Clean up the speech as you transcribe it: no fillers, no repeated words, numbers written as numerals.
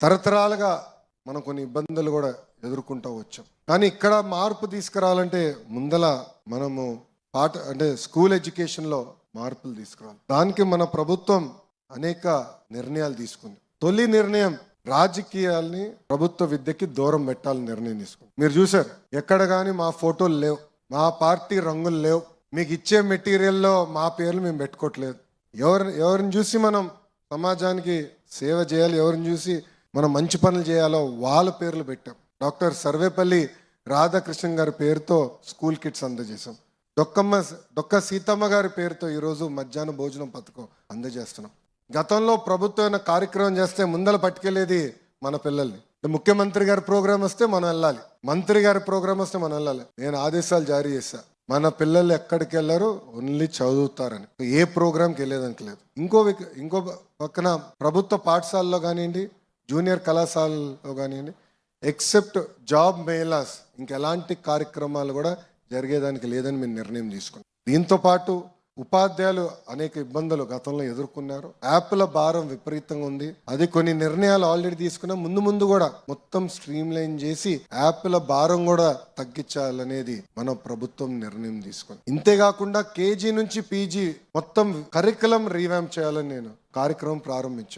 తరతరాలుగా మనం కొన్ని ఇబ్బందులు కూడా ఎదుర్కొంటూ వచ్చాం. కానీ ఇక్కడ మార్పు తీసుకురావాలంటే ముందల మనము స్కూల్ ఎడ్యుకేషన్లో మార్పులు తీసుకురావాలి. దానికి మన ప్రభుత్వం అనేక నిర్ణయాలు తీసుకుంది. తొలి నిర్ణయం రాజకీయాల్ని ప్రభుత్వ విద్యకి దూరం పెట్టాలని నిర్ణయం తీసుకుంది. మీరు చూసారు, ఎక్కడ కానీ మా ఫోటోలు లేవు, మా పార్టీ రంగులు లేవు, మీకు ఇచ్చే మెటీరియల్లో మా పేర్లు మేము పెట్టుకోవట్లేదు. ఎవరిని చూసి మనం సమాజానికి సేవ చేయాలి, ఎవరిని చూసి మనం మంచి పనులు చేయాలో వాళ్ళ పేర్లు పెట్టాం. డాక్టర్ సర్వేపల్లి రాధాకృష్ణ గారి పేరుతో స్కూల్ కిట్స్ అందజేసాం. డొక్క సీతమ్మ గారి పేరుతో ఈరోజు మధ్యాహ్న భోజనం పథకం అందజేస్తున్నాం. గతంలో ప్రభుత్వం కార్యక్రమం చేస్తే ముందల పట్టుకెళ్ళేది మన పిల్లల్ని. ముఖ్యమంత్రి గారి ప్రోగ్రాం వస్తే మనం వెళ్ళాలి, మంత్రి గారి ప్రోగ్రాం వస్తే మనం వెళ్ళాలి. నేను ఆదేశాలు జారీ చేశా, మన పిల్లలు ఎక్కడికి వెళ్ళారు, ఓన్లీ చదువుతారని. ఏ ప్రోగ్రాంకి వెళ్ళేదానికి లేదు. ఇంకో పక్కన ప్రభుత్వ పాఠశాలలో కానివ్వండి, జూనియర్ కళాశాలలో కానివ్వండి, ఎక్సెప్ట్ జాబ్ మేళాస్ ఇంకెలాంటి కార్యక్రమాలు కూడా జరిగేదానికి లేదని మేము నిర్ణయం తీసుకున్నాం. దీంతో పాటు ఉపాధ్యాయులు అనేక ఇబ్బందులు గతంలో ఎదుర్కొన్నారు. యాప్ల భారం విపరీతంగా ఉంది. అది కొన్ని నిర్ణయాలు ఆల్రెడీ తీసుకున్నాం. ముందు కూడా మొత్తం స్ట్రీమ్ లైన్ చేసి యాప్ల భారం కూడా తగ్గించాలనేది మన ప్రభుత్వం నిర్ణయం తీసుకుంది. ఇంతేకాకుండా కేజీ నుంచి పీజీ మొత్తం కరికులం రీవ్యాంప్ చేయాలని నేను కార్యక్రమం ప్రారంభించాం.